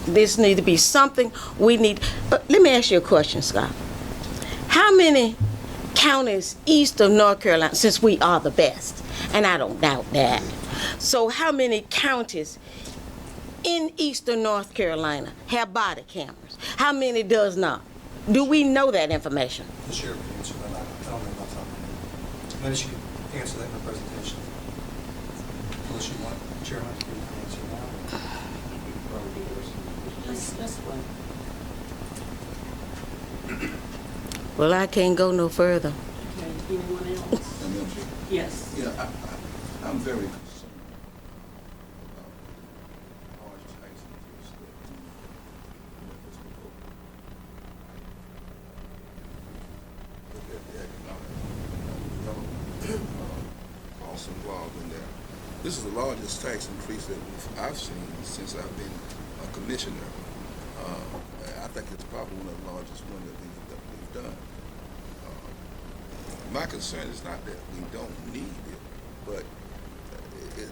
This need to be something we need. Let me ask you a question, Scott. How many counties east of North Carolina, since we are the best, and I don't doubt that, so how many counties in eastern North Carolina have body cameras? How many does not? Do we know that information? The sheriff can answer that. I don't know about that. Maybe she can answer that in her presentation. Unless you want Chairman to answer that. Let's wait. Well, I can't go no further. Okay, anyone else? Yes. Yeah, I'm very concerned about large tax increase that was proposed. Look at the economic development costs involved in that. This is the largest tax increase that I've seen since I've been a commissioner. I think it's probably one of the largest ones that we've done. My concern is not that we don't need it, but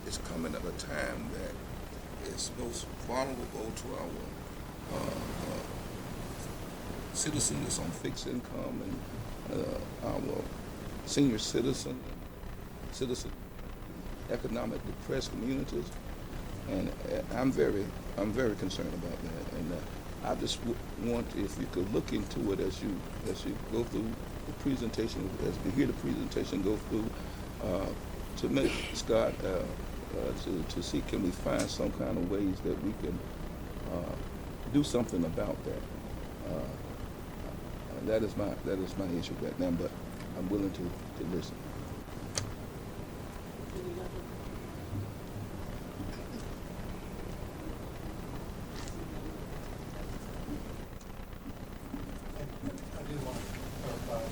it's coming at a time that it's most vulnerable to our citizens on fixed income and our senior citizen economic depressed communities, and I'm very concerned about that. And I just want, if you could look into it as you go through the presentation, as we hear the presentation go through, to make Scott to see, can we find some kind of ways that we can do something about that. That is my issue right now, but I'm willing to listen. I do want to clarify.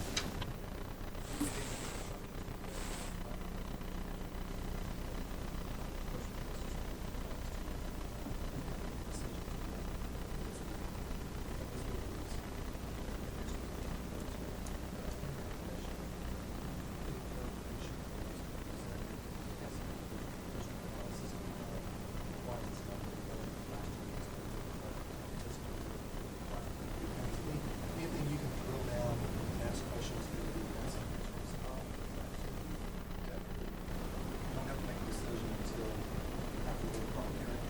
Anything you can drill down and ask questions that you can ask questions about. Okay. You don't have to make a decision until after the public hearing.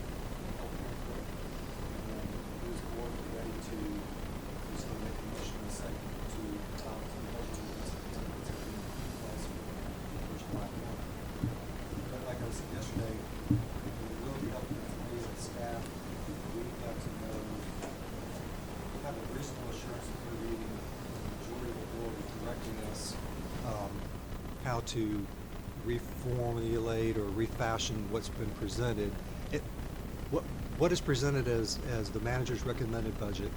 And then who's board ready to, who's going to make a motion in a second to adopt the budget ordinance that's in place for July 1. But like I said yesterday, it will be helpful for me as staff. We've got to know, have a reasonable assurance that we're reading the majority of the board is directing us how to reformulate or refashion what's been presented. What is presented as the manager's recommended budget,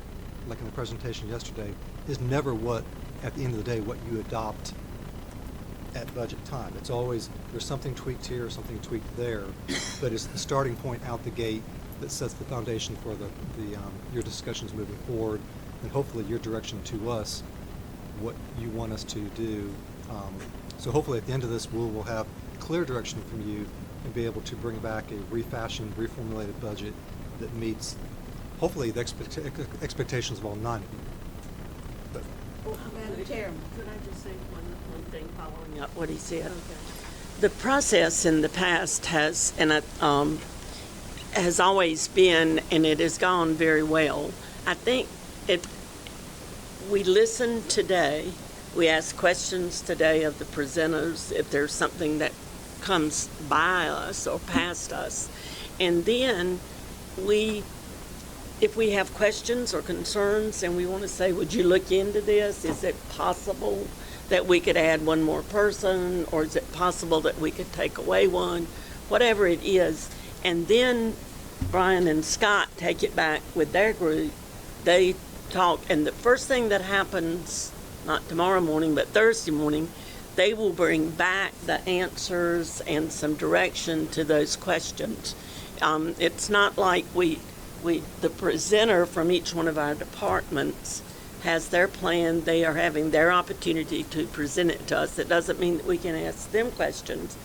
like in the presentation yesterday, is never what, at the end of the day, what you adopt at budget time. It's always, there's something tweaked here, something tweaked there, but it's the starting point out the gate that sets the foundation for your discussions moving forward, and hopefully your direction to us, what you want us to do. So hopefully at the end of this, we'll have clear direction from you and be able to bring back a refashioned, reformulated budget that meets, hopefully, the expectations of all 9 of you. Madam Chairman. Could I just say one thing following up what he said? Okay. The process in the past has always been, and it has gone very well. I think we listened today, we ask questions today of the presenters if there's something that comes by us or past us, and then if we have questions or concerns and we want to say, would you look into this? Is it possible that we could add one more person, or is it possible that we could take away one? Whatever it is. And then Brian and Scott take it back with their group. They talk, and the first thing that happens, not tomorrow morning, but Thursday morning, they will bring back the answers and some direction to those questions. It's not like the presenter from each one of our departments has their plan. They are having their opportunity to present it to us. It doesn't mean that we can ask them questions,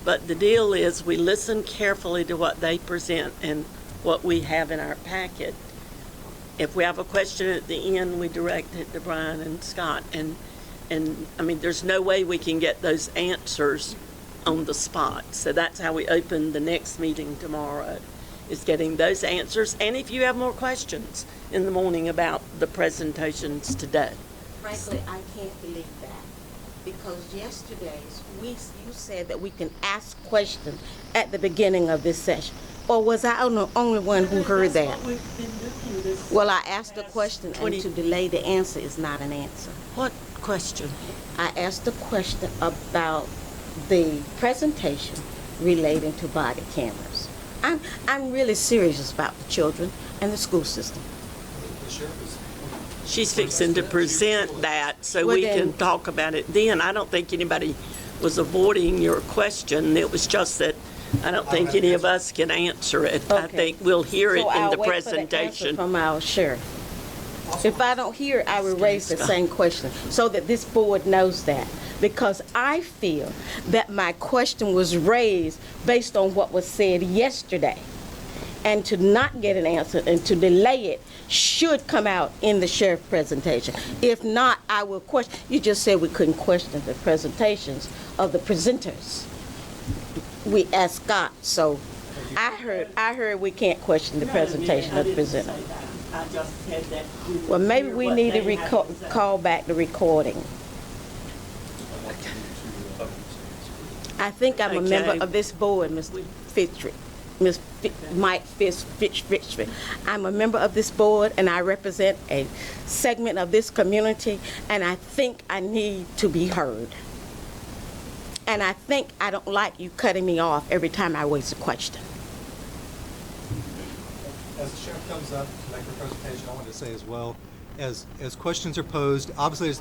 But the deal is, we listen carefully to what they present and what we have in our packet. If we have a question at the end, we direct it to Brian and Scott. And I mean, there's no way we can get those answers on the spot. So that's how we open the next meeting tomorrow, is getting those answers. And if you have more questions in the morning about the presentations today. Frankly, I can't believe that, because yesterday you said that we can ask questions at the beginning of this session. Or was I the only one who heard that? That's what we've been doing this Well, I asked a past question, 20 and to delay the answer is not an answer. What question? I asked a question about the presentation relating to body cameras. I'm really serious about the children and the school system. The sheriff is. She's fixing to present that, so Well, we then- can talk about it then. I don't think anybody was avoiding your question. It was just that I don't think any of us can answer it. I Okay. think we'll hear it So in I'll the wait for the answer presentation. from our sheriff. If I don't hear it, I will raise the same question so that this board knows that. Because I feel that my question was raised based on what was said yesterday. And to not get an answer and to delay it should come out in the sheriff presentation. If not, I will question. You just said we couldn't question the presentations of the presenters. We asked Scott, so I heard we can't question the presentation of the presenter. I just said that. Well, maybe we need to call back the recording. I think I'm a member Okay. of this board, Mr. Fitchry. Mike Fitchry. I'm a member of this board, and I represent a segment of this community, and I think I need to be heard. And I think I don't like you cutting me off every time I raise a question. As the sheriff comes up to make her presentation, I wanted to say as well, as questions are posed, obviously as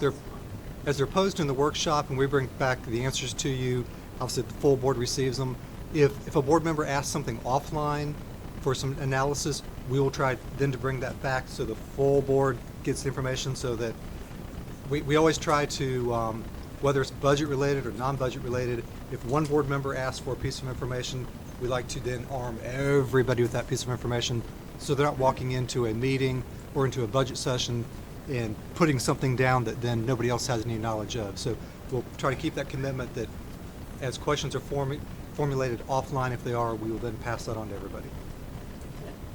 they're posed in the workshop and we bring back the answers to you, obviously the full board receives them. If a board member asks something offline for some analysis, we will try then to bring that back so the full board gets the information, so that we always try to, whether it's budget related or non-budget related, if one board member asks for a piece of information, we like to then arm everybody with that piece of information so they're not walking into a meeting or into a budget session and putting something down that then nobody else has any knowledge of. So we'll try to keep that commitment that as questions are formulated offline, if they are, we will then pass that on to everybody.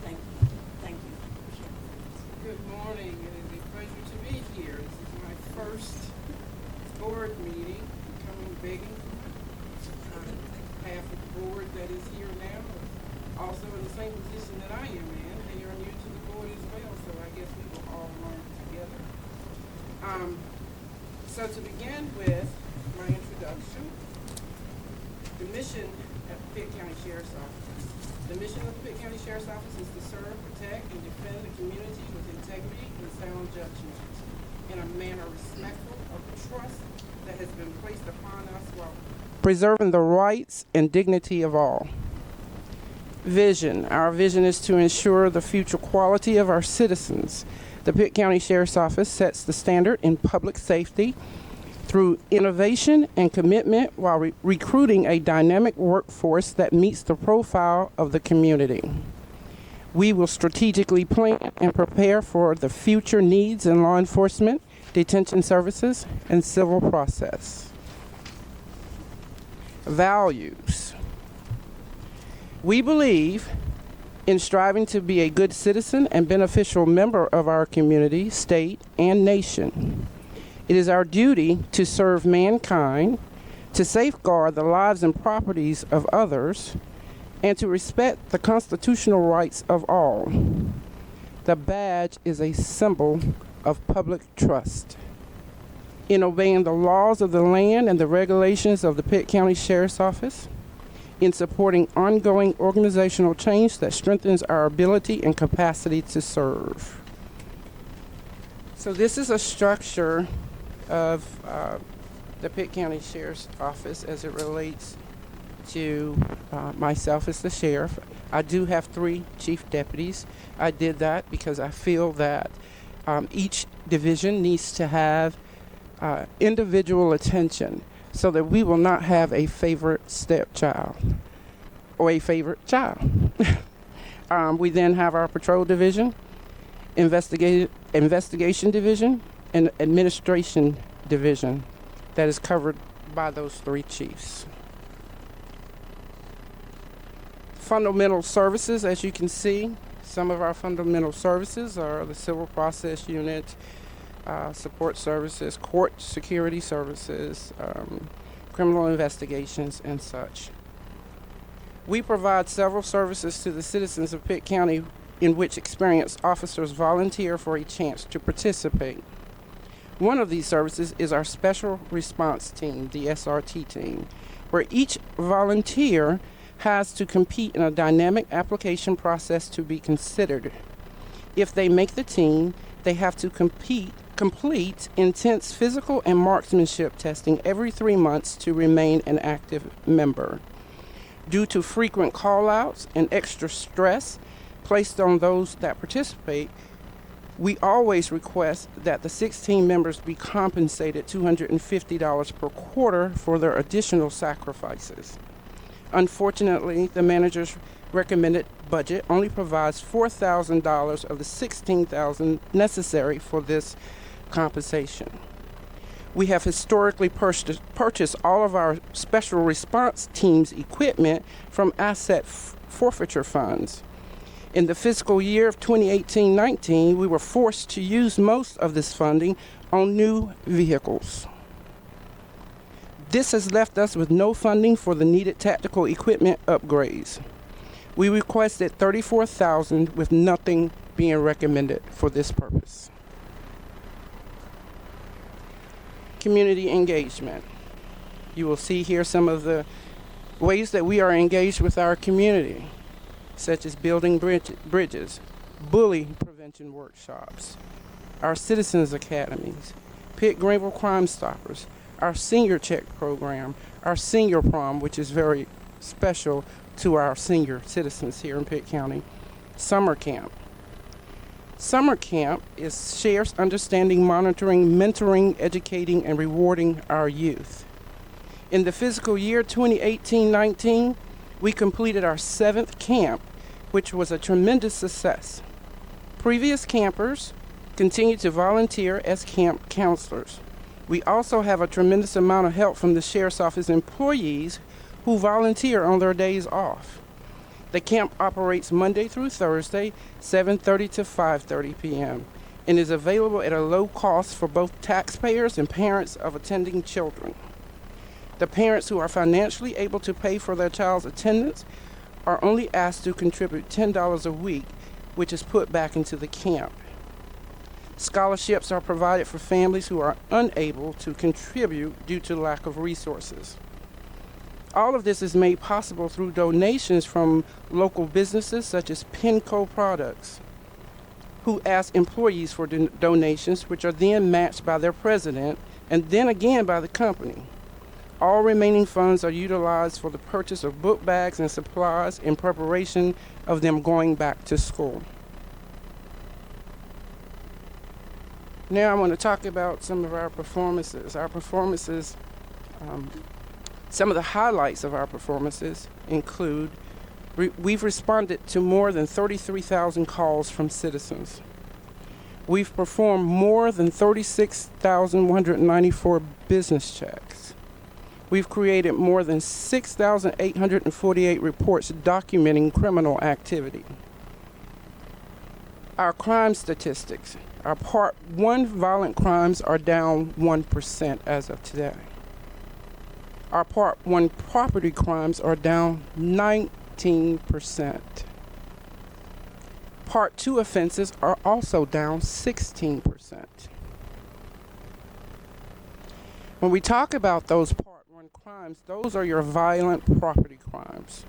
Thank you. Thank you. Good morning. It is a pleasure to be here. This is my first board meeting. Coming begging on behalf of the board that is here now, also in the same position that I am in. They are new to the board as well, so I guess we will all learn together. So to begin with my introduction, the mission at the Pitt County Sheriff's Office. The mission of the Pitt County Sheriff's Office is to serve, protect, and defend the community with integrity and sound judgment in a manner respectful of the trust that has been placed upon us while preserving the rights and dignity of all. Vision. Our vision is to ensure the future quality of our citizens. The Pitt County Sheriff's Office sets the standard in public safety through innovation and commitment while recruiting a dynamic workforce that meets the profile of the community. We will strategically plan and prepare for the future needs in law enforcement, detention services, and civil process. Values. We believe in striving to be a good citizen and beneficial member of our community, state, and nation. It is our duty to serve mankind, to safeguard the lives and properties of others, and to respect the constitutional rights of all. The badge is a symbol of public trust. In obeying the laws of the land and the regulations of the Pitt County Sheriff's Office, in supporting ongoing organizational change that strengthens our ability and capacity to serve. So this is a structure of the Pitt County Sheriff's Office as it relates to myself as the sheriff. I do have 3 chief deputies. I did that because I feel that each division needs to have individual attention. so that we will not have a favorite stepchild or a favorite child. We then have our patrol division, investigation division, and administration division that is covered by those three chiefs. Fundamental services, as you can see, some of our fundamental services are the civil process unit, support services, court security services, criminal investigations, and such. We provide several services to the citizens of Pitt County in which experienced officers volunteer for a chance to participate. One of these services is our Special Response Team, the SRT team, where each volunteer has to compete in a dynamic application process to be considered. If they make the team, they have to complete intense physical and marksmanship testing every 3 months to remain an active member. Due to frequent call-outs and extra stress placed on those that participate, we always request that the 16 members be compensated $250 per quarter for their additional sacrifices. Unfortunately, the manager's recommended budget only provides $4,000 of the $16,000 necessary for this compensation. We have historically purchased all of our special response team's equipment from asset forfeiture funds. In the fiscal year of 2018-19, we were forced to use most of this funding on new vehicles. This has left us with no funding for the needed tactical equipment upgrades. We requested $34,000 with nothing being recommended for this purpose. Community engagement. You will see here some of the ways that we are engaged with our community, such as building bridges, bully prevention workshops, our citizens academies, Pitt Greenville Crime Stoppers, our senior check program, our senior prom, which is very special to our senior citizens here in Pitt County, summer camp. Summer camp is shares understanding, monitoring, mentoring, educating, and rewarding our youth. In the fiscal year 2018-19, we completed our 7th camp, which was a tremendous success. Previous campers continue to volunteer as camp counselors. We also have a tremendous amount of help from the Sheriff's Office employees who volunteer on their days off. The camp operates Monday through Thursday, 7:30 to 5:30 p.m., and is available at a low cost for both taxpayers and parents of attending children. The parents who are financially able to pay for their child's attendance are only asked to contribute $10 a week, which is put back into the camp. Scholarships are provided for families who are unable to contribute due to lack of resources. All of this is made possible through donations from local businesses such as NACo Products, who ask employees for donations, which are then matched by their president and then again by the company. All remaining funds are utilized for the purchase of book bags and supplies in preparation of them going back to school. Now I want to talk about some of our performances. Some of the highlights of our performances include we've responded to more than 33,000 calls from citizens. We've performed more than 36,194 business checks. We've created more than 6,848 reports documenting criminal activity. Our crime statistics. Our Part 1 violent crimes are down 1% as of today. Our Part 1 property crimes are down 19%. Part 2 offenses are also down 16%. When we talk about those Part 1 crimes, those are your violent property crimes.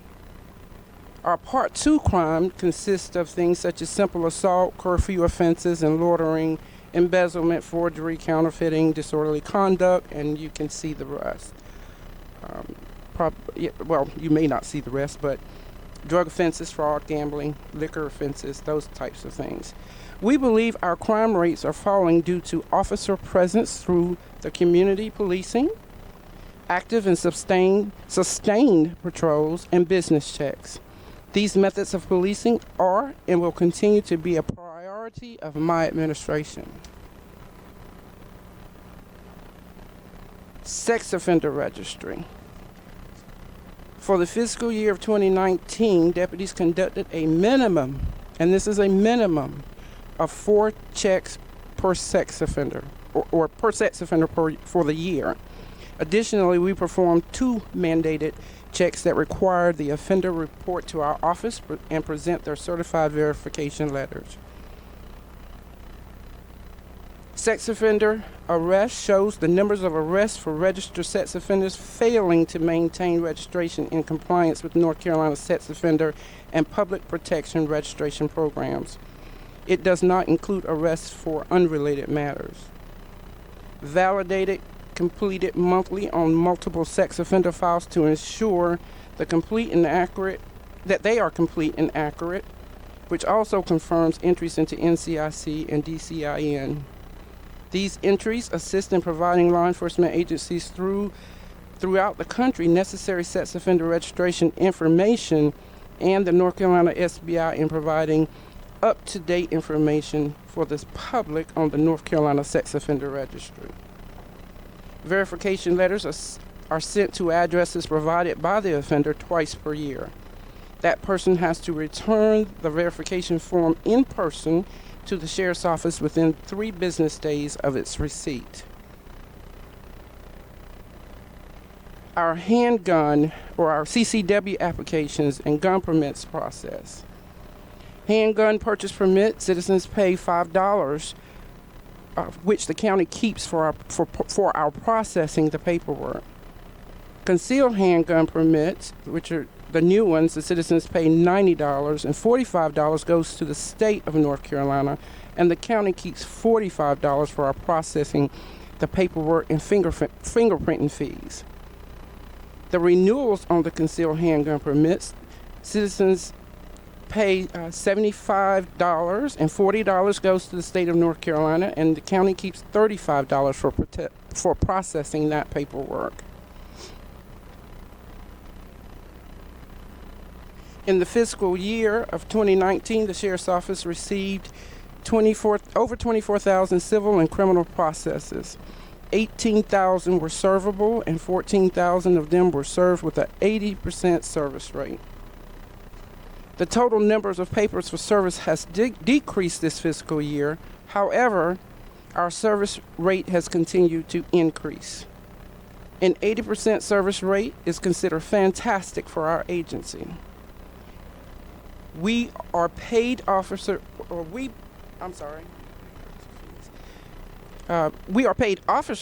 Our Part 2 crime consists of things such as simple assault, curfew offenses, and loitering, embezzlement, forgery, counterfeiting, disorderly conduct, and you can see the rest. You may not see the rest, but drug offenses, fraud, gambling, liquor offenses, those types of things. We believe our crime rates are falling due to officer presence through the community policing, active and sustained patrols, and business checks. These methods of policing are and will continue to be a priority of my administration. Sex offender registry. For the fiscal year of 2019, deputies conducted a minimum, and this is a minimum, of 4 checks per sex offender, or per sex offender for the year. Additionally, we performed 2 mandated checks that require the offender report to our office and present their certified verification letters. Sex offender arrest shows the numbers of arrests for registered sex offenders failing to maintain registration in compliance with North Carolina sex offender and public protection registration programs. It does not include arrests for unrelated matters. Validated, completed monthly on multiple sex offender files to ensure that they are complete and accurate, which also confirms entries into NCIC and DCIN. These entries assist in providing law enforcement agencies throughout the country necessary sex offender registration information and the North Carolina SBI in providing up-to-date information for the public on the North Carolina Sex Offender Registry. Verification letters are sent to addresses provided by the offender twice per year. That person has to return the verification form in person to the sheriff's office within 3 business days of its receipt. Our handgun or our CCW applications and gun permits process. Handgun purchase permit, citizens pay $5, which the county keeps for our processing the paperwork. Concealed handgun permits, which are the new ones, the citizens pay $90 and $45 goes to the state of North Carolina, and the county keeps $45 for our processing the paperwork and fingerprinting fees. The renewals on the concealed handgun permits, citizens pay $75 and $40 goes to the state of North Carolina, and the county keeps $35 for processing that paperwork. In the fiscal year of 2019, the Sheriff's Office received over 24,000 civil and criminal processes. 18,000 were servable, and 14,000 of them were served with an 80% service rate. The total numbers of papers for service has decreased this fiscal year. However, our service rate has continued to increase. An 80% service rate is considered fantastic for our agency. We are paid officer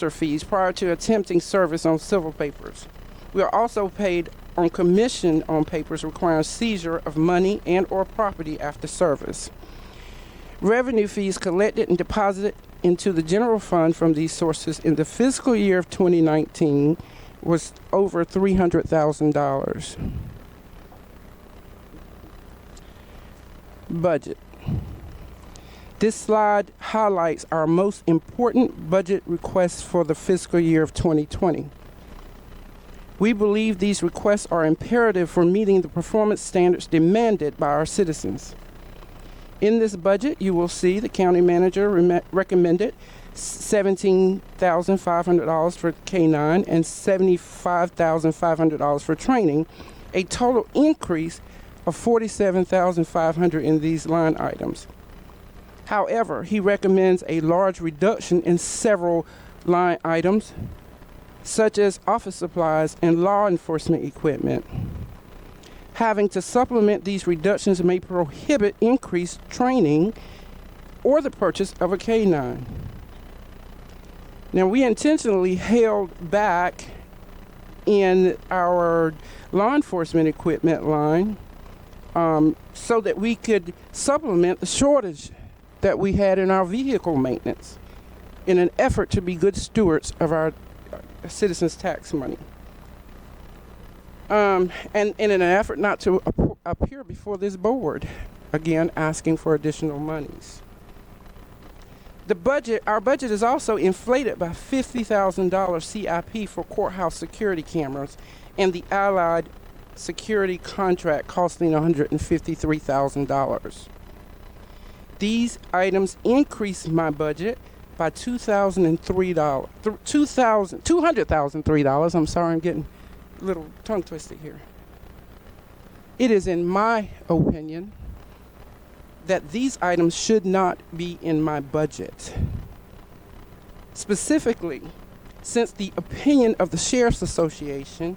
fees prior to attempting service on civil papers. We are also paid on commission on papers requiring seizure of money and or property after service. Revenue fees collected and deposited into the general fund from these sources in the fiscal year of 2019 was over $300,000. Budget. This slide highlights our most important budget requests for the fiscal year of 2020. We believe these requests are imperative for meeting the performance standards demanded by our citizens. In this budget, you will see the county manager recommended $17,500 for K-9 and $75,500 for training, a total increase of $47,500 in these line items. However, he recommends a large reduction in several line items, such as office supplies and law enforcement equipment. Having to supplement these reductions may prohibit increased training or the purchase of a K-9. Now, we intentionally held back in our law enforcement equipment line so that we could supplement the shortage that we had in our vehicle maintenance in an effort to be good stewards of our citizens' tax money. And in an effort not to appear before this board, again, asking for additional monies. Our budget is also inflated by $50,000 CIP for courthouse security cameras and the allied security contract costing $153,000. These items increase my budget by $200,003. I'm sorry, I'm getting a little tongue twisted here. It is in my opinion that these items should not be in my budget. Specifically, since the opinion of the Sheriff's Association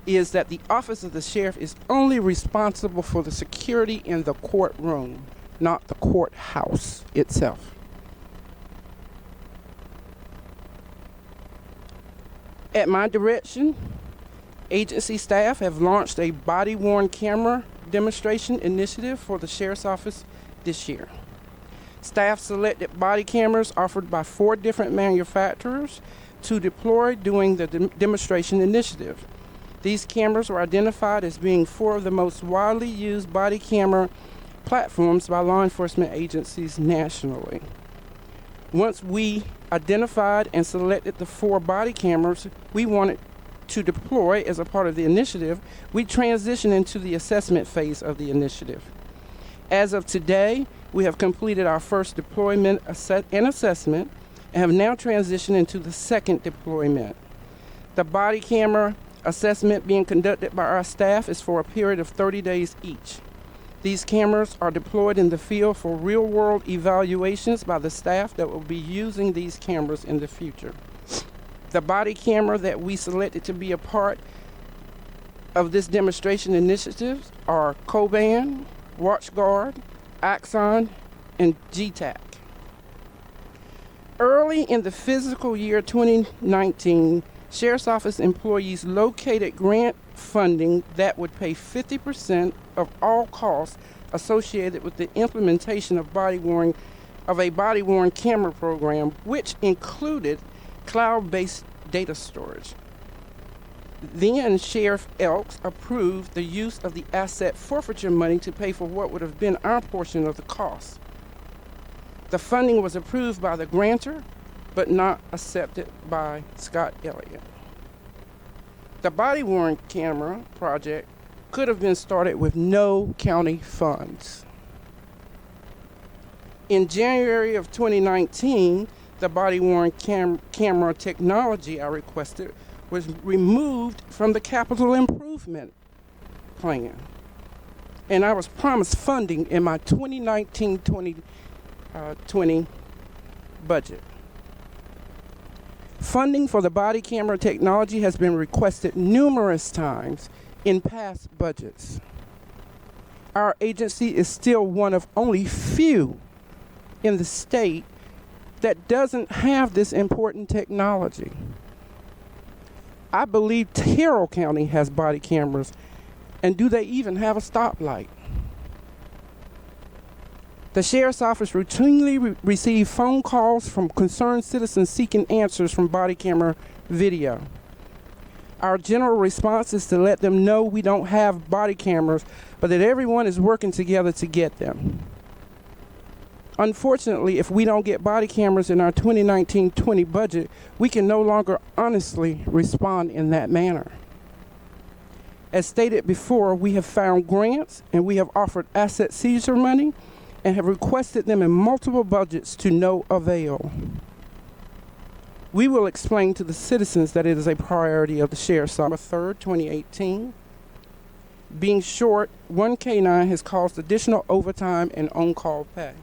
is that the Office of the Sheriff is only responsible for the security in the courtroom, not the courthouse itself. At my direction, agency staff have launched a body-worn camera demonstration initiative for the Sheriff's Office this year. Staff selected body cameras offered by 4 different manufacturers to deploy during the demonstration initiative. These cameras were identified as being 4 of the most widely used body camera platforms by law enforcement agencies nationally. Once we identified and selected the 4 body cameras we wanted to deploy as a part of the initiative, we transitioned into the assessment phase of the initiative. As of today, we have completed our first deployment and assessment and have now transitioned into the second deployment. The body camera assessment being conducted by our staff is for a period of 30 days each. These cameras are deployed in the field for real-world evaluations by the staff that will be using these cameras in the future. The body camera that we selected to be a part of this demonstration initiative are Coban, WatchGuard, Axon, and GTAC. Early in the fiscal year 2019, Sheriff's Office employees located grant funding that would pay 50% of all costs associated with the implementation of a body-worn camera program, which included cloud-based data storage. Then Sheriff Elks approved the use of the asset forfeiture money to pay for what would have been our portion of the cost. The funding was approved by the grantor, but not accepted by Scott Elliott. The body-worn camera project could have been started with no county funds. In January of 2019, the body-worn camera technology I requested was removed from the capital improvement plan. And I was promised funding in my 2019-2020 budget. Funding for the body camera technology has been requested numerous times in past budgets. Our agency is still one of only few in the state that doesn't have this important technology. I believe Terrell County has body cameras, and do they even have a stoplight? The Sheriff's Office routinely receives phone calls from concerned citizens seeking answers from body camera video. Our general response is to let them know we don't have body cameras, but that everyone is working together to get them. Unfortunately, if we don't get body cameras in our 2019-20 budget, we can no longer honestly respond in that manner. As stated before, we have found grants and we have offered asset seizure money and have requested them in multiple budgets to no avail. We will explain to the citizens that it is a priority of the Sheriff's Office. 3rd, 2018. Being short, 1 K9 has caused additional overtime and on-call pay.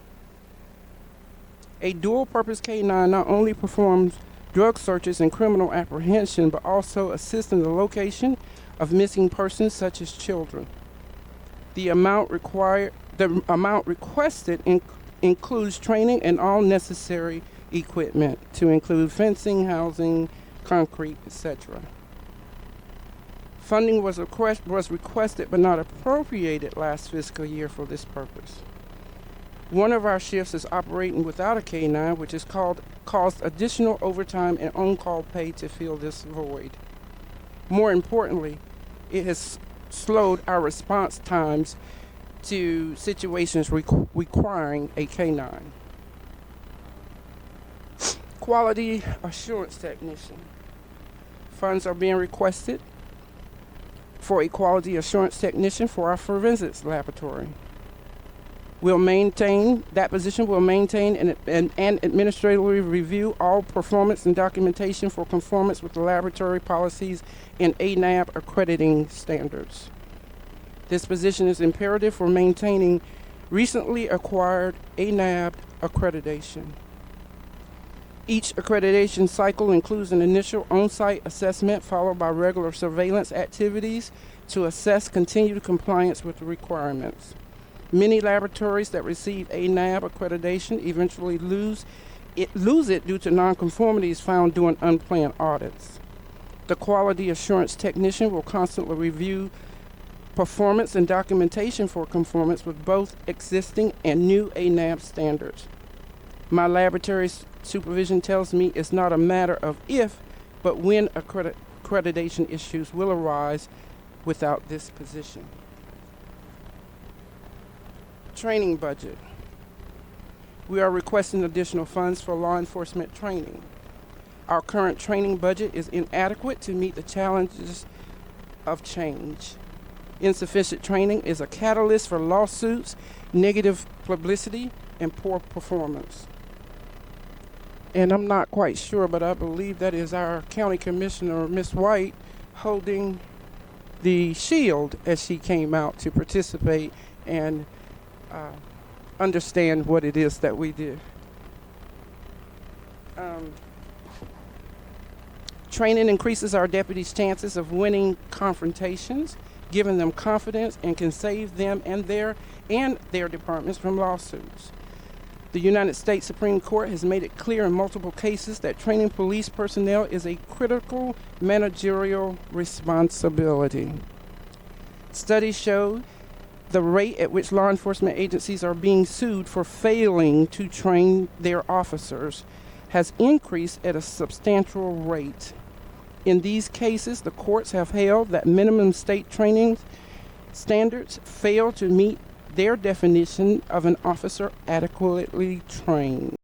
A dual-purpose K9 not only performs drug searches and criminal apprehension, but also assists in the location of missing persons such as children. The amount requested includes training and all necessary equipment to include fencing, housing, concrete, etc. Funding was requested but not appropriated last fiscal year for this purpose. One of our shifts is operating without a K9, which has caused additional overtime and on-call pay to fill this void. More importantly, it has slowed our response times to situations requiring a K9. Quality assurance technician. Funds are being requested for a quality assurance technician for our forensics laboratory. That position will maintain and administratively review all performance and documentation for conformance with the laboratory policies and ANAB accrediting standards. This position is imperative for maintaining recently acquired ANAB accreditation. Each accreditation cycle includes an initial on-site assessment followed by regular surveillance activities to assess continued compliance with the requirements. Many laboratories that receive ANAB accreditation eventually lose it due to nonconformities found during unplanned audits. The quality assurance technician will constantly review performance and documentation for conformance with both existing and new ANAB standards. My laboratory's supervision tells me it's not a matter of if, but when accreditation issues will arise without this position. Training budget. We are requesting additional funds for law enforcement training. Our current training budget is inadequate to meet the challenges of change. Insufficient training is a catalyst for lawsuits, negative publicity, and poor performance. And I'm not quite sure, but I believe that is our county commissioner, Ms. White, holding the shield as she came out to participate and understand what it is that we do. Training increases our deputies' chances of winning confrontations, giving them confidence, and can save them and their departments from lawsuits. The United States Supreme Court has made it clear in multiple cases that training police personnel is a critical managerial responsibility. Studies show the rate at which law enforcement agencies are being sued for failing to train their officers has increased at a substantial rate. In these cases, the courts have held that minimum state training standards fail to meet their definition of an officer adequately trained.